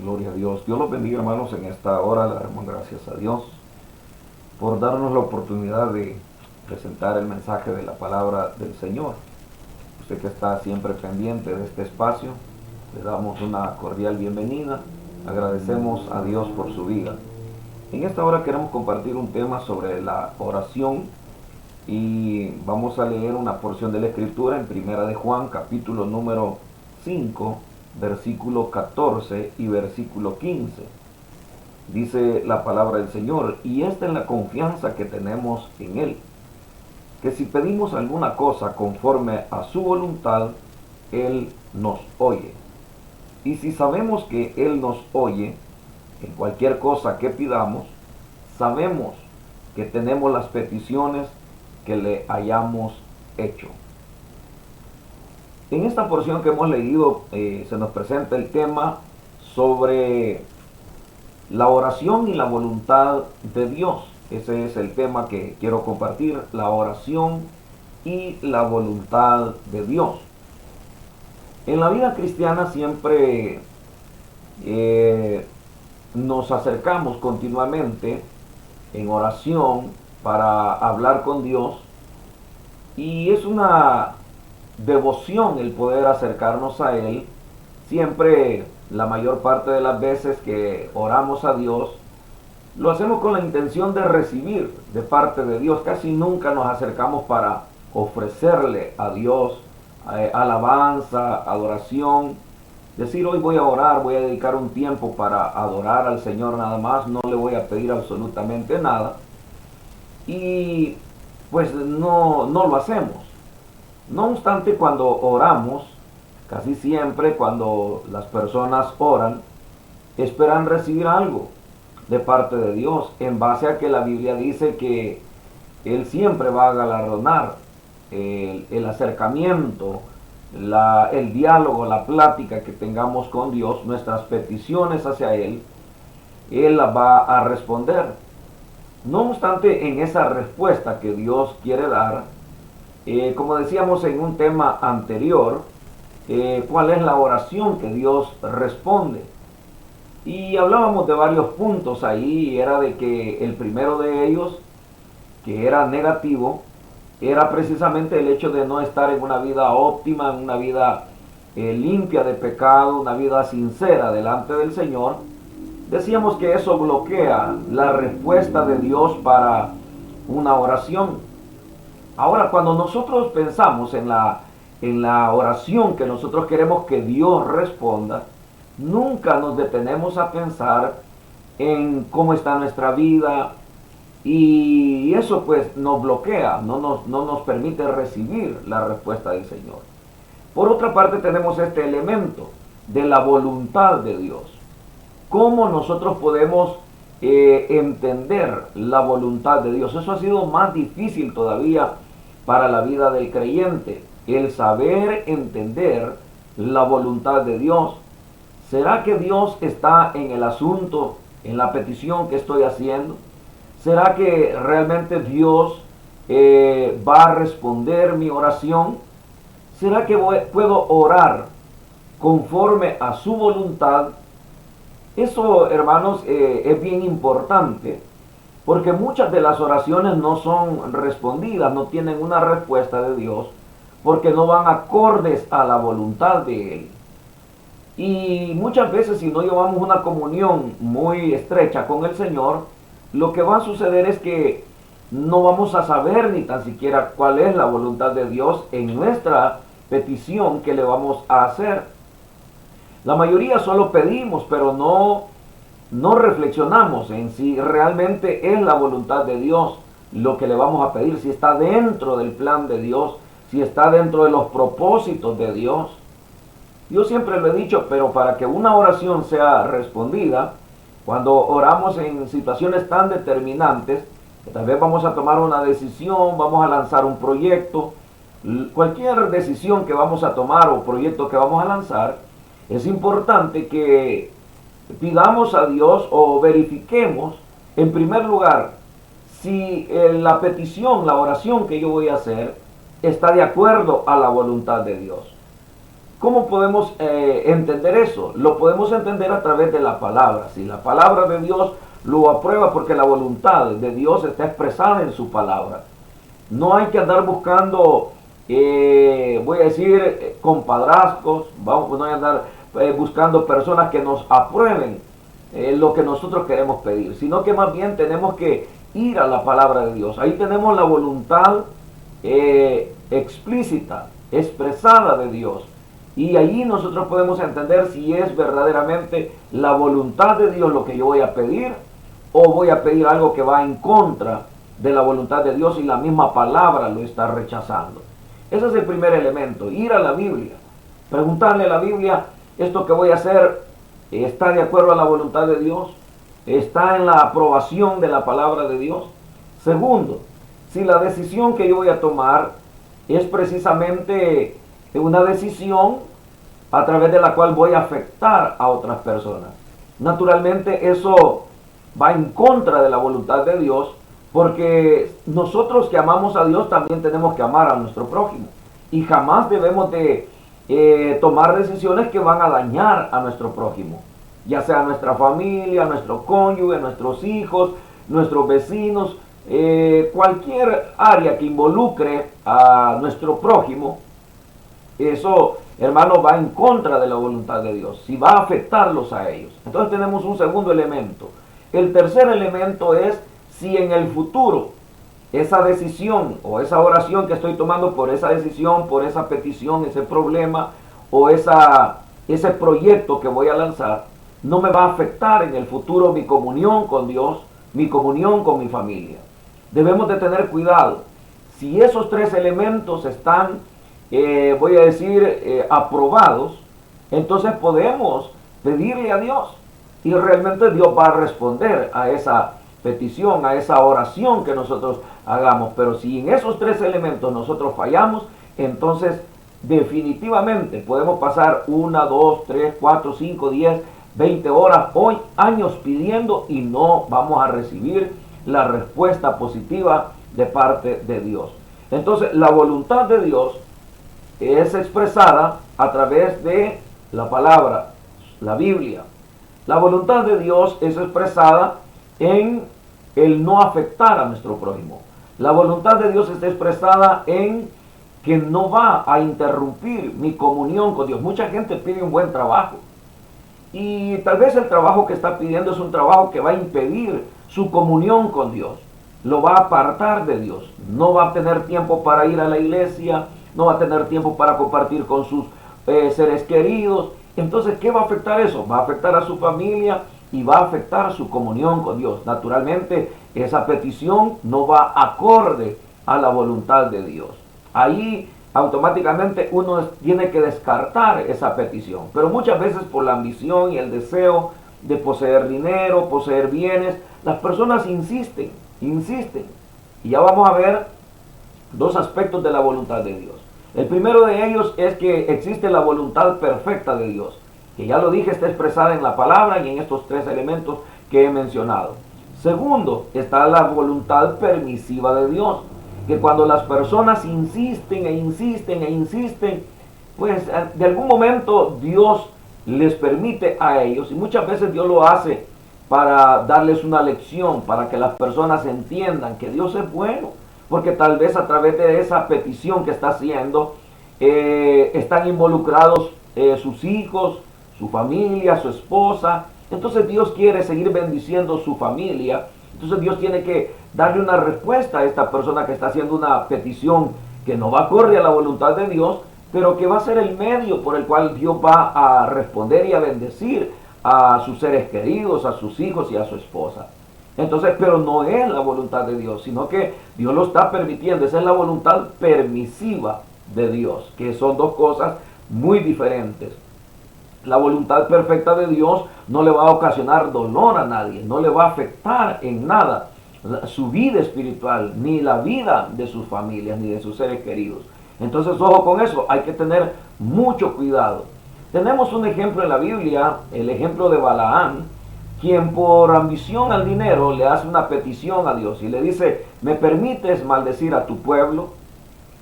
Gloria a Dios. Dios los bendiga, hermanos. En esta hora le damos gracias a Dios por darnos la oportunidad de presentar el mensaje de la palabra del Señor. Usted que está siempre pendiente de este espacio, le damos una cordial bienvenida. Agradecemos a Dios por su vida. En esta hora queremos compartir un tema sobre la oración y vamos a leer una porción de la Escritura en Primera de Juan, capítulo número 5, versículo 14 y versículo 15. Dice la palabra del Señor: y esta es la confianza que tenemos en Él, que si pedimos alguna cosa conforme a su voluntad, Él nos oye. Y si sabemos que Él nos oye en cualquier cosa que pidamos, sabemos que tenemos las peticiones que le hayamos hecho. En esta porción que hemos leído se nos presenta el tema sobre la oración y la voluntad de Dios. Ese es el tema que quiero compartir: la oración y la voluntad de Dios. En la vida cristiana siempre nos acercamos continuamente en oración para hablar con Dios, y es una devoción el poder acercarnos a Él. Siempre, la mayor parte de las veces que oramos a Dios, lo hacemos con la intención de recibir de parte de Dios. Casi nunca nos acercamos para ofrecerle a Dios alabanza, adoración. Decir: hoy voy a orar, voy a dedicar un tiempo para adorar al Señor nada más, no le voy a pedir absolutamente nada. Y pues no lo hacemos. No obstante, cuando oramos, casi siempre cuando las personas oran, esperan recibir algo de parte de Dios, en base a que la Biblia dice que Él siempre va a galardonar el acercamiento, el diálogo, la plática que tengamos con Dios, nuestras peticiones hacia Él las va a responder. No obstante, en esa respuesta que Dios quiere dar, como decíamos en un tema anterior, cuál es la oración que Dios responde. Y hablábamos de varios puntos ahí. Era de que el primero de ellos, que era negativo, era precisamente el hecho de no estar en una vida óptima, en una vida limpia de pecado, una vida sincera delante del Señor. Decíamos que eso bloquea la respuesta de Dios para una oración. Ahora, cuando nosotros pensamos en la oración que nosotros queremos que Dios responda, nunca nos detenemos a pensar en cómo está nuestra vida, y eso pues nos bloquea, no nos permite recibir la respuesta del Señor. Por otra parte, tenemos este elemento de la voluntad de Dios. ¿Cómo nosotros podemos entender la voluntad de Dios? Eso ha sido más difícil todavía para la vida del creyente, el saber entender la voluntad de Dios. ¿Será que Dios está en el asunto, en la petición que estoy haciendo? ¿Será que realmente Dios va a responder mi oración? ¿Será que puedo orar conforme a su voluntad? Eso, hermanos, es bien importante, porque muchas de las oraciones no son respondidas, no tienen una respuesta de Dios, porque no van acordes a la voluntad de Él. Y muchas veces, si no llevamos una comunión muy estrecha con el Señor, lo que va a suceder es que no vamos a saber ni tan siquiera cuál es la voluntad de Dios en nuestra petición que le vamos a hacer. La mayoría solo pedimos, pero no reflexionamos en si realmente es la voluntad de Dios lo que le vamos a pedir, si está dentro del plan de Dios, si está dentro de los propósitos de Dios. Yo siempre lo he dicho, pero para que una oración sea respondida, cuando oramos en situaciones tan determinantes, que tal vez vamos a tomar una decisión, vamos a lanzar un proyecto, cualquier decisión que vamos a tomar o proyecto que vamos a lanzar, es importante que pidamos a Dios o verifiquemos, en primer lugar, si la petición, la oración que yo voy a hacer, está de acuerdo a la voluntad de Dios. ¿Cómo podemos entender eso? Lo podemos entender a través de la palabra. Si la palabra de Dios lo aprueba, porque la voluntad de Dios está expresada en su palabra. No hay que andar buscando, voy a decir, compadrazgos, no hay que andar buscando personas que nos aprueben lo que nosotros queremos pedir, sino que más bien tenemos que ir a la palabra de Dios. Ahí tenemos la voluntad explícita, expresada de Dios. Y allí nosotros podemos entender si es verdaderamente la voluntad de Dios lo que yo voy a pedir, o voy a pedir algo que va en contra de la voluntad de Dios y la misma palabra lo está rechazando. Ese es el primer elemento, ir a la Biblia, preguntarle a la Biblia, ¿esto que voy a hacer está de acuerdo a la voluntad de Dios? ¿Está en la aprobación de la palabra de Dios? Segundo, si la decisión que yo voy a tomar es precisamente una decisión a través de la cual voy a afectar a otras personas. Naturalmente eso va en contra de la voluntad de Dios, porque nosotros que amamos a Dios también tenemos que amar a nuestro prójimo. Y jamás debemos de tomar decisiones que van a dañar a nuestro prójimo, ya sea nuestra familia, nuestro cónyuge, nuestros hijos, nuestros vecinos, cualquier área que involucre a nuestro prójimo. Eso, hermano, va en contra de la voluntad de Dios, si va a afectarlos a ellos. Entonces tenemos un segundo elemento. El tercer elemento es si en el futuro esa decisión o esa oración que estoy tomando por esa decisión, por esa petición, ese problema o ese proyecto que voy a lanzar, no me va a afectar en el futuro mi comunión con Dios, mi comunión con mi familia. Debemos de tener cuidado. Si esos tres elementos están, voy a decir, aprobados, entonces podemos pedirle a Dios y realmente Dios va a responder a esa petición, a esa oración que nosotros hagamos. Pero si en esos tres elementos nosotros fallamos, entonces definitivamente podemos pasar 1, 2, 3, 4, 5, 10, 20 horas, hoy años pidiendo y no vamos a recibir la respuesta positiva de parte de Dios. Entonces la voluntad de Dios es expresada a través de la palabra, la Biblia. La voluntad de Dios es expresada en el no afectar a nuestro prójimo. La voluntad de Dios está expresada en que no va a interrumpir mi comunión con Dios. Mucha gente pide un buen trabajo y tal vez el trabajo que está pidiendo es un trabajo que va a impedir su comunión con Dios. Lo va a apartar de Dios. No va a tener tiempo para ir a la iglesia, no va a tener tiempo para compartir con sus seres queridos. Entonces, ¿qué va a afectar eso? Va a afectar a su familia y va a afectar su comunión con Dios. Naturalmente, esa petición no va acorde a la voluntad de Dios. Ahí automáticamente uno tiene que descartar esa petición. Pero muchas veces por la ambición y el deseo de poseer dinero, poseer bienes, las personas insisten. Y ya vamos a ver dos aspectos de la voluntad de Dios. El primero de ellos es que existe la voluntad perfecta de Dios, que ya lo dije, está expresada en la palabra y en estos tres elementos que he mencionado. Segundo, está la voluntad permisiva de Dios, que cuando las personas insisten, pues de algún momento Dios les permite a ellos, y muchas veces Dios lo hace para darles una lección, para que las personas entiendan que Dios es bueno, porque tal vez a través de esa petición que está haciendo, están involucrados sus hijos, su familia, su esposa. Entonces Dios quiere seguir bendiciendo su familia. Entonces Dios tiene que darle una respuesta a esta persona que está haciendo una petición que no va acorde a la voluntad de Dios, pero que va a ser el medio por el cual Dios va a responder y a bendecir a sus seres queridos, a sus hijos y a su esposa. Entonces, pero no es la voluntad de Dios, sino que Dios lo está permitiendo. Esa es la voluntad permisiva de Dios, que son dos cosas muy diferentes. La voluntad perfecta de Dios no le va a ocasionar dolor a nadie, no le va a afectar en nada su vida espiritual, ni la vida de sus familias, ni de sus seres queridos. Entonces, ojo con eso, hay que tener mucho cuidado. Tenemos un ejemplo en la Biblia, el ejemplo de Balaam, quien por ambición al dinero le hace una petición a Dios y le dice: ¿me permites maldecir a tu pueblo?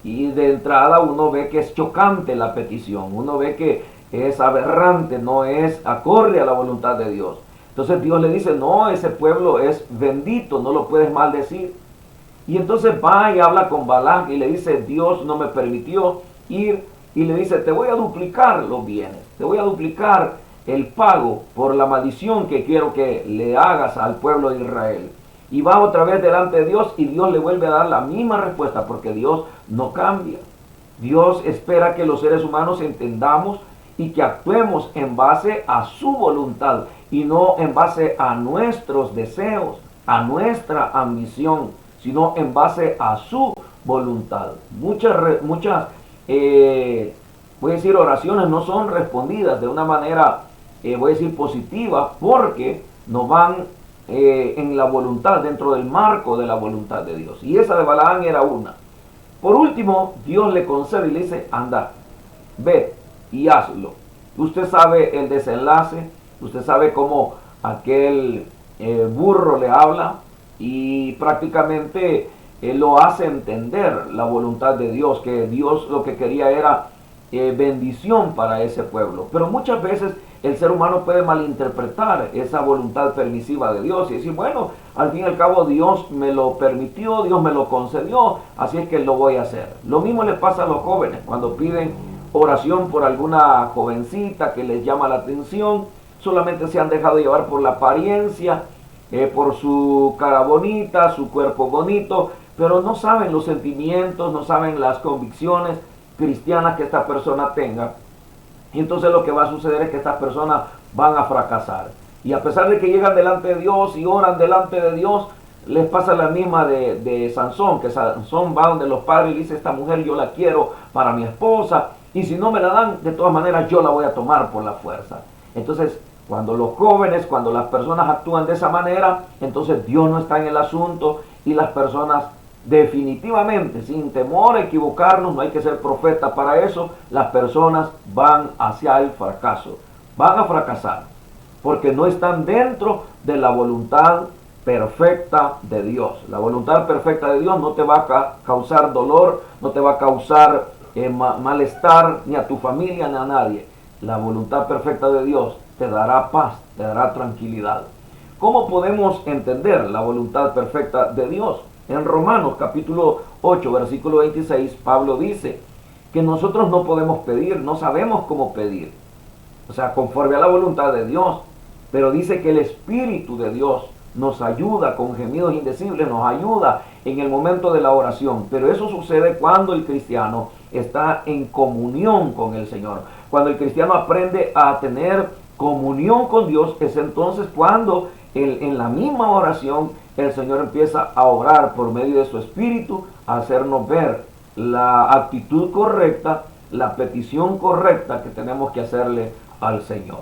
Y de entrada uno ve que es chocante la petición, uno ve que es aberrante, no es acorde a la voluntad de Dios. Entonces Dios le dice, no, ese pueblo es bendito, no lo puedes maldecir. Y entonces va y habla con Balac y le dice, Dios no me permitió ir, y le dice, te voy a duplicar los bienes, te voy a duplicar el pago por la maldición que quiero que le hagas al pueblo de Israel. Y va otra vez delante de Dios y Dios le vuelve a dar la misma respuesta, porque Dios no cambia. Dios espera que los seres humanos entendamos y que actuemos en base a su voluntad y no en base a nuestros deseos, a nuestra ambición, sino en base a su voluntad. Muchas voy a decir, oraciones no son respondidas de una manera, voy a decir, positiva, porque no van en la voluntad, dentro del marco de la voluntad de Dios. Y esa de Balaam era una. Por último, Dios le concede y le dice, anda, ve y hazlo. Usted sabe el desenlace, usted sabe cómo aquel burro le habla y prácticamente lo hace entender la voluntad de Dios, que Dios lo que quería era bendición para ese pueblo. Pero muchas veces el ser humano puede malinterpretar esa voluntad permisiva de Dios y decir, bueno, al fin y al cabo Dios me lo permitió, Dios me lo concedió, así es que lo voy a hacer. Lo mismo le pasa a los jóvenes cuando piden oración por alguna jovencita que les llama la atención, solamente se han dejado llevar por la apariencia, por su cara bonita, su cuerpo bonito, pero no saben los sentimientos, no saben las convicciones cristianas que esta persona tenga. Y entonces lo que va a suceder es que estas personas van a fracasar. Y a pesar de que llegan delante de Dios y oran delante de Dios, les pasa la misma de Sansón, que Sansón va donde los padres y dice, esta mujer yo la quiero para mi esposa, y si no me la dan, de todas maneras yo la voy a tomar por la fuerza. Entonces, cuando los jóvenes, cuando las personas actúan de esa manera, entonces Dios no está en el asunto y las personas definitivamente, sin temor a equivocarnos, no hay que ser profeta para eso, las personas van hacia el fracaso, van a fracasar, porque no están dentro de la voluntad perfecta de Dios. La voluntad perfecta de Dios no te va a causar dolor, no te va a causar malestar, ni a tu familia, ni a nadie. La voluntad perfecta de Dios te dará paz, te dará tranquilidad. ¿Cómo podemos entender la voluntad perfecta de Dios? En Romanos capítulo 8, versículo 26, Pablo dice que nosotros no podemos pedir, no sabemos cómo pedir, o sea, conforme a la voluntad de Dios, pero dice que el Espíritu de Dios nos ayuda con gemidos indecibles, nos ayuda en el momento de la oración, pero eso sucede cuando el cristiano está en comunión con el Señor. Cuando el cristiano aprende a tener comunión con Dios, es entonces cuando en la misma oración el Señor empieza a orar por medio de su Espíritu, a hacernos ver la actitud correcta, la petición correcta que tenemos que hacerle al Señor.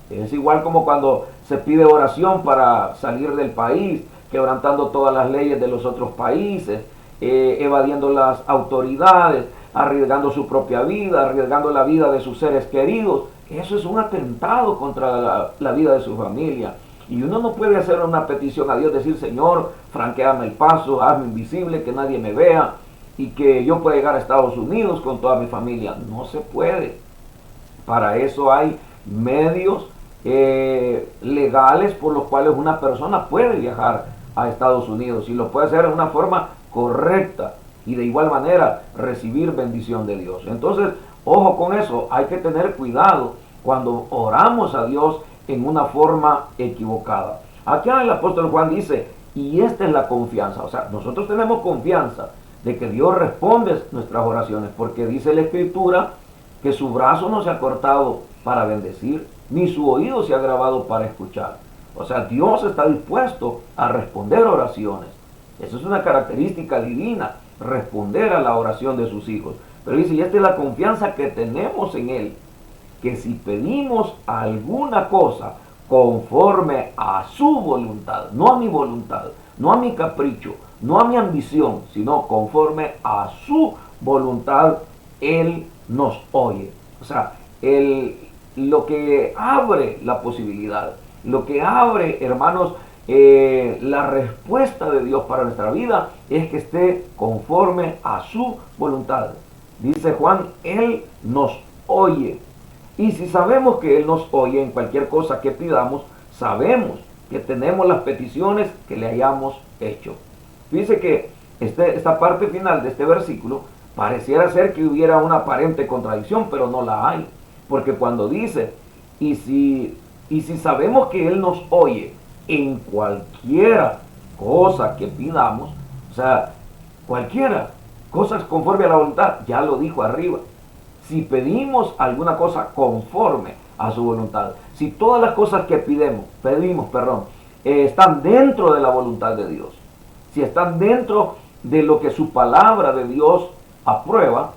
Es igual como cuando se pide oración para salir del país, quebrantando todas las leyes de los otros países, evadiendo las autoridades, arriesgando su propia vida, arriesgando la vida de sus seres queridos. Eso es un atentado contra la vida de su familia. Y uno no puede hacer una petición a Dios, decir, Señor, franquéame el paso, hazme invisible, que nadie me vea y que yo pueda llegar a Estados Unidos con toda mi familia. No se puede. Para eso hay medios legales por los cuales una persona puede viajar a Estados Unidos y lo puede hacer de una forma correcta y de igual manera recibir bendición de Dios. Entonces, ojo con eso, hay que tener cuidado cuando oramos a Dios en una forma equivocada. Acá el apóstol Juan dice, y esta es la confianza, o sea, nosotros tenemos confianza de que Dios responde nuestras oraciones, porque dice la Escritura que su brazo no se ha cortado para bendecir, ni su oído se ha grabado para escuchar. O sea, Dios está dispuesto a responder oraciones. Eso es una característica divina, responder a la oración de sus hijos. Pero dice, y esta es la confianza que tenemos en Él, que si pedimos alguna cosa conforme a su voluntad, no a mi voluntad, no a mi capricho, no a mi ambición, sino conforme a su voluntad, Él nos oye. O sea, lo que abre la posibilidad, lo que abre, hermanos, la respuesta de Dios para nuestra vida es que esté conforme a su voluntad. Dice Juan, Él nos oye. Y si sabemos que Él nos oye en cualquier cosa que pidamos, sabemos que tenemos las peticiones que le hayamos hecho. Fíjese que esta parte final de este versículo pareciera ser que hubiera una aparente contradicción, pero no la hay. Porque cuando dice, y si sabemos que Él nos oye en cualquiera cosa que pidamos, o sea, cualquiera, cosas conforme a la voluntad, ya lo dijo arriba. Si pedimos alguna cosa conforme a su voluntad, si todas las cosas que pedimos, están dentro de la voluntad de Dios, si están dentro de lo que su palabra de Dios aprueba,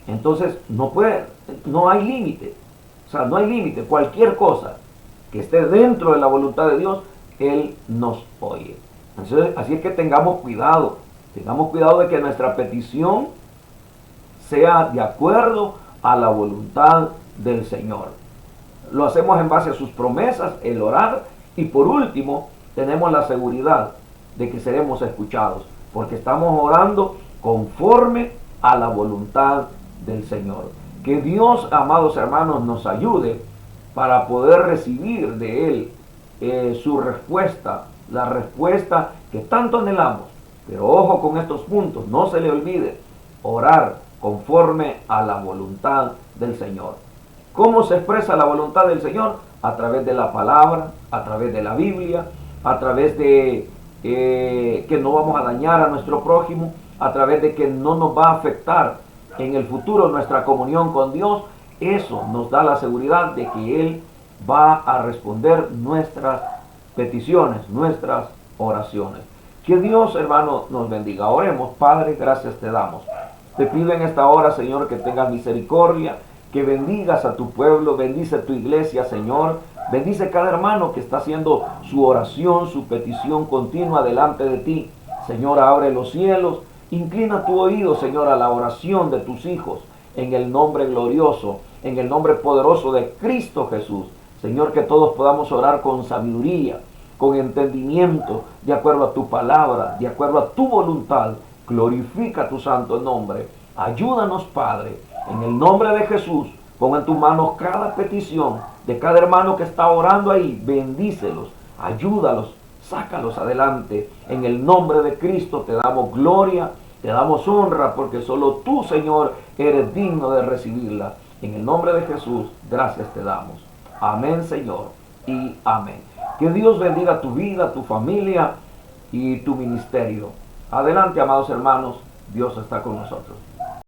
entonces no hay límite. O sea, no hay límite. Cualquier cosa que esté dentro de la voluntad de Dios, Él nos oye. Entonces, así es que tengamos cuidado de que nuestra petición sea de acuerdo a la voluntad del Señor. Lo hacemos en base a sus promesas, el orar, y por último, tenemos la seguridad de que seremos escuchados, porque estamos orando conforme a la voluntad del Señor. Que Dios, amados hermanos, nos ayude para poder recibir de Él su respuesta, la respuesta que tanto anhelamos. Pero ojo con estos puntos, no se le olvide orar conforme a la voluntad del Señor. ¿Cómo se expresa la voluntad del Señor? A través de la palabra, a través de la Biblia, a través de que no vamos a dañar a nuestro prójimo, a través de que no nos va a afectar en el futuro nuestra comunión con Dios. Eso nos da la seguridad de que Él va a responder nuestras peticiones, nuestras oraciones. Que Dios, hermano, nos bendiga. Oremos. Padre, gracias te damos. Te pido en esta hora, Señor, que tengas misericordia, que bendigas a tu pueblo, bendice tu iglesia, Señor. Bendice cada hermano que está haciendo su oración, su petición continua delante de ti. Señor, abre los cielos, inclina tu oído, Señor, a la oración de tus hijos, en el nombre glorioso, en el nombre poderoso de Cristo Jesús. Señor, que todos podamos orar con sabiduría, con entendimiento, de acuerdo a tu palabra, de acuerdo a tu voluntad. Glorifica tu santo nombre. Ayúdanos, Padre, en el nombre de Jesús. Pon en tus manos cada petición de cada hermano que está orando ahí. Bendícelos, ayúdalos, sácalos adelante. En el nombre de Cristo te damos gloria, te damos honra, porque solo tú, Señor, eres digno de recibirla. En el nombre de Jesús, gracias te damos. Amén, Señor, y amén. Que Dios bendiga tu vida, tu familia y tu ministerio. Adelante, amados hermanos, Dios está con nosotros.